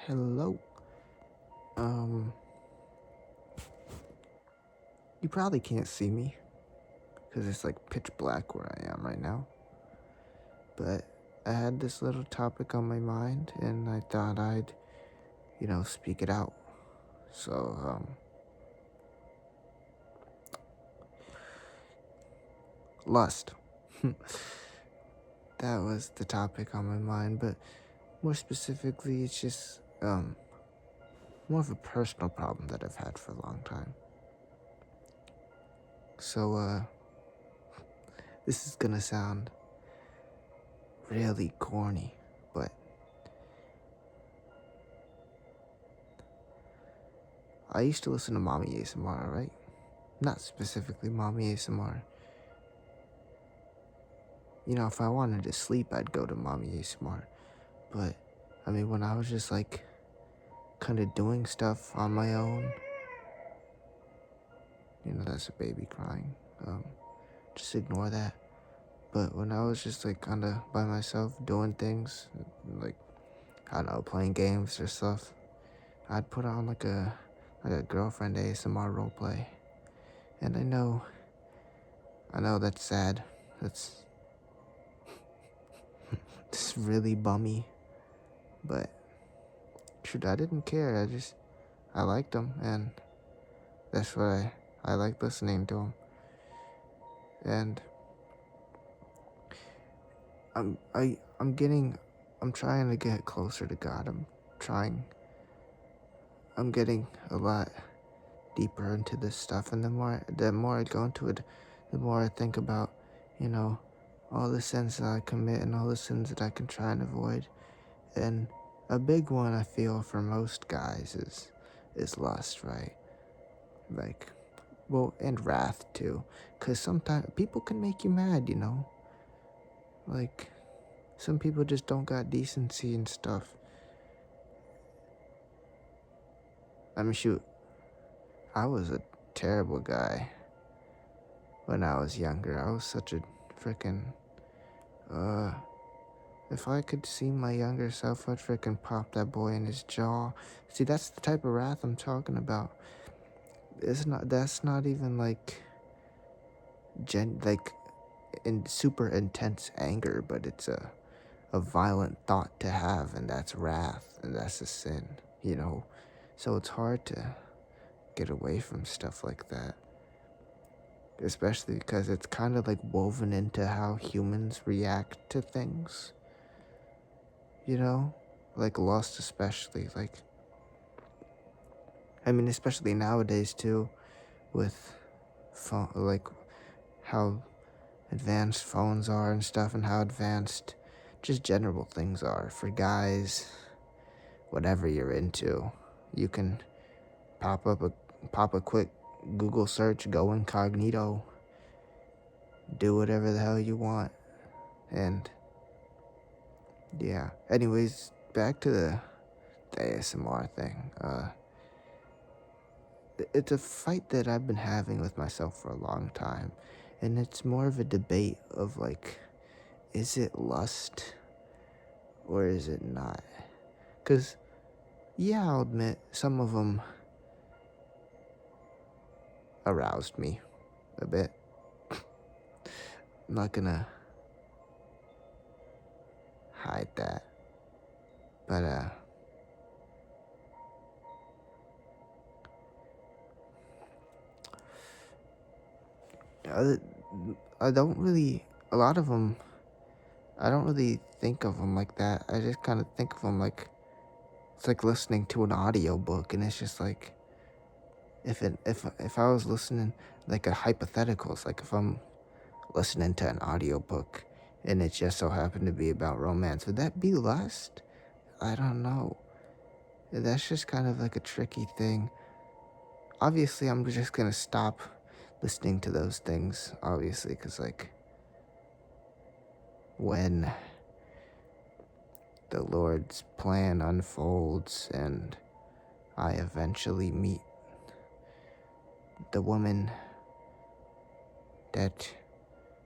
Hello. Um, you probably can't see me because it's like pitch black where I am right now. But I had this little topic on my mind and I thought I'd, speak it out. So, lust. That was the topic on my mind, but more specifically, it's just, more of a personal problem that I've had for a long time. So, this is gonna sound really corny, but I used to listen to mommy ASMR, right? Not specifically mommy ASMR. If I wanted to sleep, I'd go to mommy ASMR. But, when I was just like kind of doing stuff on my own, that's a baby crying. Just ignore that. But when I was just like kind of by myself doing things, like, I don't know, playing games or stuff, I'd put on like a girlfriend ASMR roleplay. And I know that's sad. That's it's really bummy. But shoot, I didn't care. I liked them, and that's why I like listening to them. And I'm trying to get closer to God. Trying, I'm getting a lot deeper into this stuff, and the more I go into it, the more I think about, you know, all the sins that I commit and all the sins that I can try and avoid. And a big one I feel for most guys is lust, right? Like, well, and wrath too, because sometimes people can make you mad. Like, some people just don't got decency and stuff. Shoot, I was a terrible guy when I was younger. I was such a freaking, uh, if I could see my younger self, I'd freaking pop that boy in his jaw. See, that's the type of wrath I'm talking about. That's not even like, like, in super intense anger, but it's a violent thought to have, and that's wrath, and that's a sin. So it's hard to get away from stuff like that, especially because it's kind of like woven into how humans react to things, you know? Like lust, especially. Especially nowadays, too, with like how advanced phones are and stuff, and how advanced just general things are for guys. Whatever you're into, you can pop up a pop a quick Google search, go incognito, do whatever the hell you want. And yeah. Anyways, back to the ASMR thing. It's a fight that I've been having with myself for a long time. And it's more of a debate of like, is it lust or is it not? Because, yeah, I'll admit, some of them aroused me a bit. I'm not gonna hide that. But, I, I don't really, a lot of them, I don't really think of them like that. I just kind of think of them like, it's like listening to an audiobook, and it's just like, if I was listening, like a hypothetical, it's like if I'm listening to an audiobook and it just so happened to be about romance, would that be lust? I don't know. That's just kind of like a tricky thing. Obviously, I'm just gonna stop listening to those things, obviously, because, like, when the Lord's plan unfolds and I eventually meet the woman that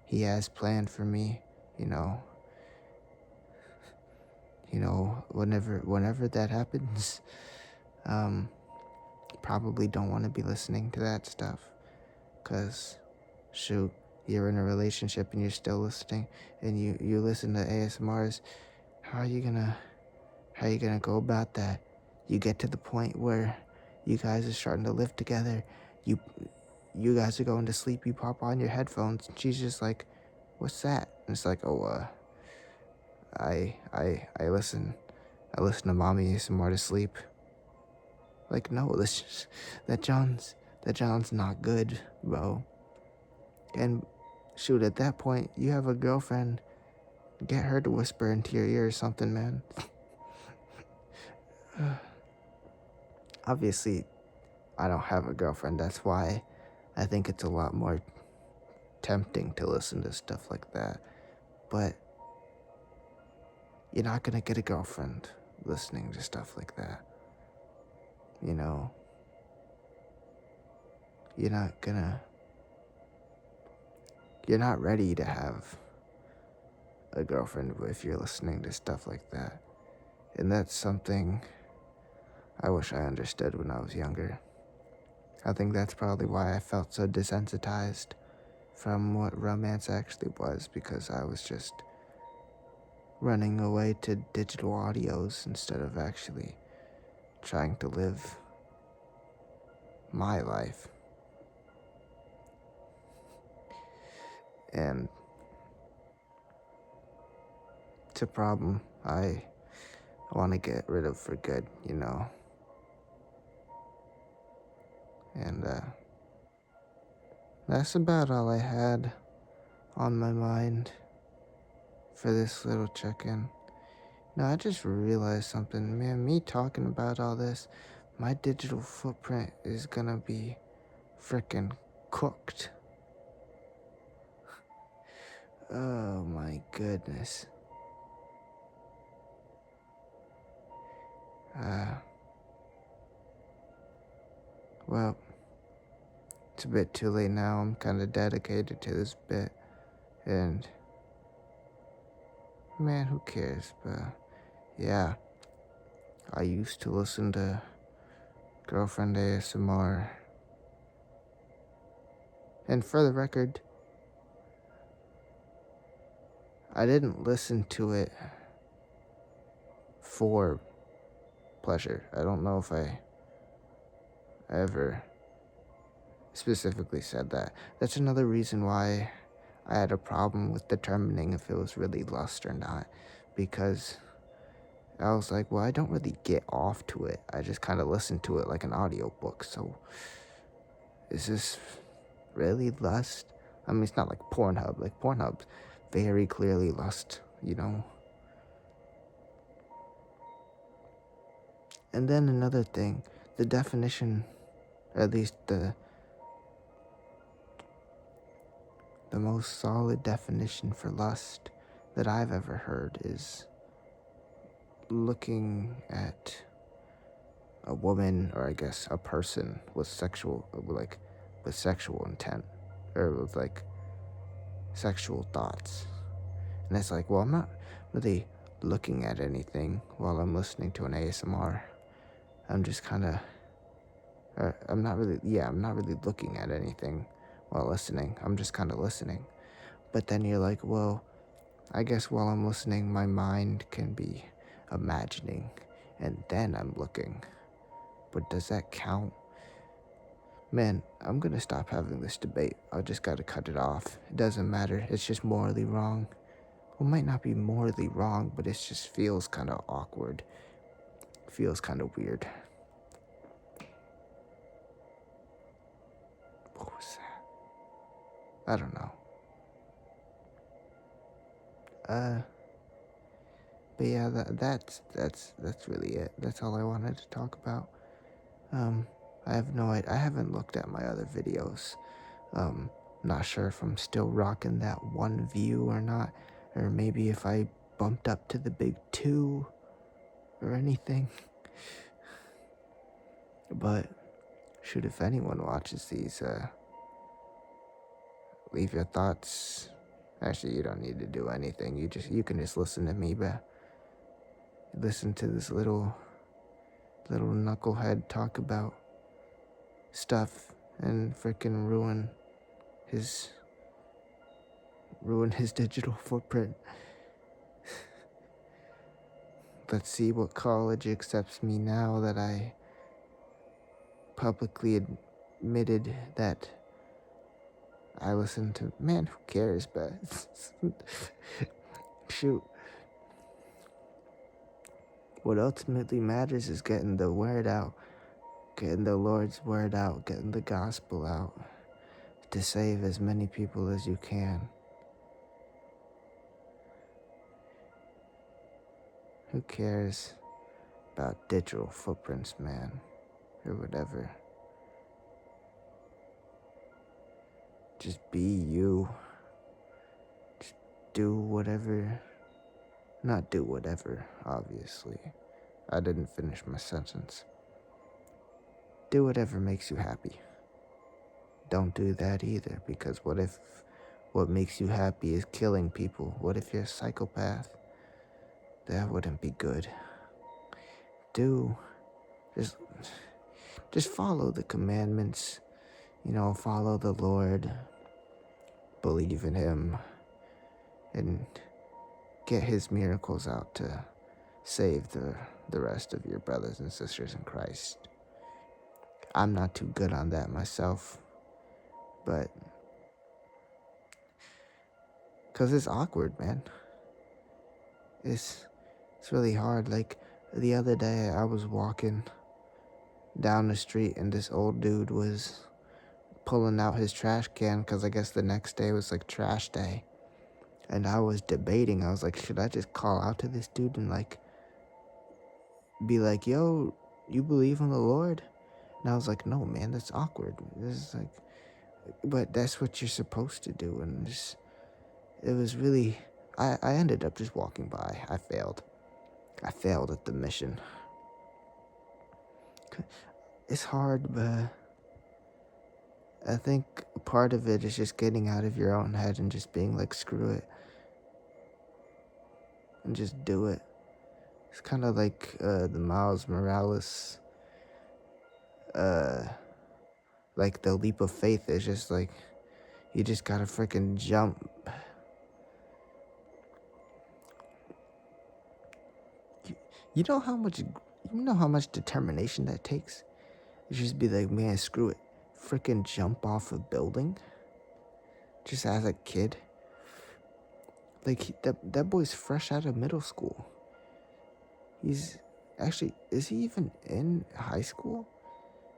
He has planned for me, you know, whenever that happens, um, probably don't want to be listening to that stuff. Cause, shoot, you're in a relationship and you're still listening, and you listen to ASMRs. How are you gonna how are you gonna go about that? You get to the point where you guys are starting to live together. You you guys are going to sleep. You pop on your headphones, and she's just like, "What's that?" And it's like, "Oh, I listen. I listen to mommy some more to sleep." Like, no, that John's not good, bro. And shoot, at that point, you have a girlfriend. Get her to whisper into your ear or something, man. Obviously, I don't have a girlfriend. That's why I think it's a lot more tempting to listen to stuff like that. But you're not gonna get a girlfriend listening to stuff like that. You know, you're not gonna, you're not ready to have a girlfriend if you're listening to stuff like that. And that's something I wish I understood when I was younger. I think that's probably why I felt so desensitized from what romance actually was, because I was just running away to digital audios instead of actually trying to live my life. And it's a problem I want to get rid of for good, And that's about all I had on my mind for this little check-in. Now, I just realized something, man. Me talking about all this, my digital footprint is gonna be frickin' cooked. Oh my goodness. Well, it's a bit too late now. I'm kind of dedicated to this bit, and man, who cares? But yeah, I used to listen to Girlfriend ASMR, and for the record, I didn't listen to it for pleasure. I don't know if I ever specifically said that. That's another reason why I had a problem with determining if it was really lust or not, because I was like, well, I don't really get off to it. I just kind of listen to it like an audiobook. So is this really lust? I mean, it's not like Pornhub. Like, Pornhub's very clearly lust. And then another thing, the definition, at least the most solid definition for lust that I've ever heard is looking at a woman, or I guess a person with sexual intent, or with sexual thoughts. And it's like, well, I'm not really looking at anything while I'm listening to an ASMR. I'm just kind of, I'm not really looking at anything while listening. I'm just kind of listening. But then you're like, well, I guess while I'm listening, my mind can be imagining, and then I'm looking. But does that count? Man, I'm gonna stop having this debate. I just gotta cut it off. It doesn't matter. It's just morally wrong. Well, it might not be morally wrong, but it just feels kind of awkward. Feels kind of weird. What was that? I don't know. But yeah, that's really it. That's all I wanted to talk about. I have no idea. I haven't looked at my other videos. Not sure if I'm still rocking that 1 view or not, or maybe if I bumped up to the big 2 or anything. But shoot, if anyone watches these, leave your thoughts. Actually, you don't need to do anything. You can just listen to me, but listen to this little knucklehead talk about stuff and freaking his ruin his digital footprint. Let's see what college accepts me now that I publicly admitted that I listen to. Man, who cares, but shoot. What ultimately matters is getting the word out, getting the Lord's word out, getting the gospel out to save as many people as you can. Who cares about digital footprints, man, or whatever? Just be you. Just do whatever. Not do whatever, obviously. I didn't finish my sentence. Do whatever makes you happy. Don't do that either, because what if what makes you happy is killing people? What if you're a psychopath? That wouldn't be good. Just follow the commandments, follow the Lord, believe in him, and get his miracles out to save the rest of your brothers and sisters in Christ. I'm not too good on that myself, but because it's awkward, man. It's really hard. Like, the other day I was walking down the street and this old dude was pulling out his trash can because I guess the next day was like trash day. And I was debating. I was like, should I just call out to this dude and like be like, yo, you believe in the Lord? And I was like, no, man, that's awkward. This is like, but that's what you're supposed to do. And it was really, I ended up just walking by. I failed at the mission. It's hard, but I think part of it is just getting out of your own head and just being like, screw it. And just do it. It's kind of like the Miles Morales, like the leap of faith is just like, you just gotta freaking jump. You know how much determination that takes? You just be like, man, screw it. Freaking jump off a building. Just as a kid. Like, that boy's fresh out of middle school. Is he even in high school?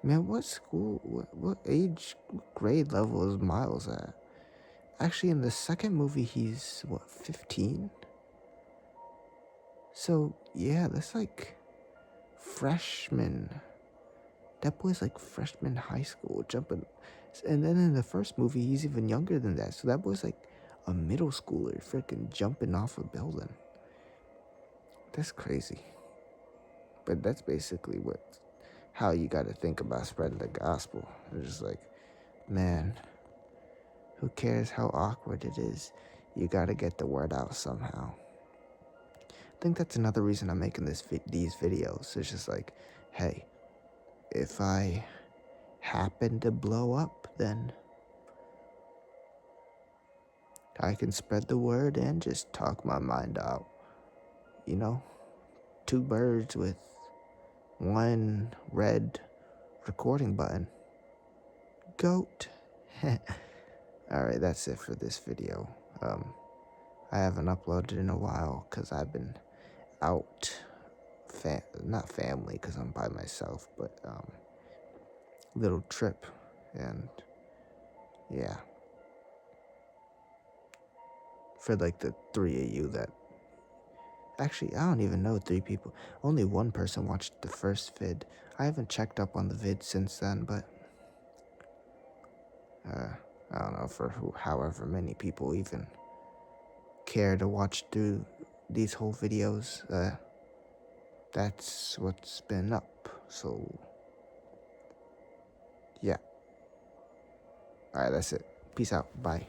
Man, what school, what age, what grade level is Miles at? Actually, in the second movie, he's, 15? So, yeah, that's like freshman. That boy's like freshman high school, jumping. And then in the first movie, he's even younger than that. So that boy's like a middle schooler, freaking jumping off a building. That's crazy. But that's basically how you got to think about spreading the gospel. It's just like, man, who cares how awkward it is? You got to get the word out somehow. I think that's another reason I'm making these videos. It's just like, hey, if I happen to blow up, then I can spread the word and just talk my mind out. Two birds with one red recording button. Goat. Alright, that's it for this video. I haven't uploaded in a while because I've been out. Not family because I'm by myself, but little trip. And yeah. For like the three of you that... Actually, I don't even know 3 people. Only one person watched the first vid. I haven't checked up on the vid since then, but I don't know for however many people even care to watch through these whole videos. That's what's been up. So yeah. Alright, that's it. Peace out. Bye.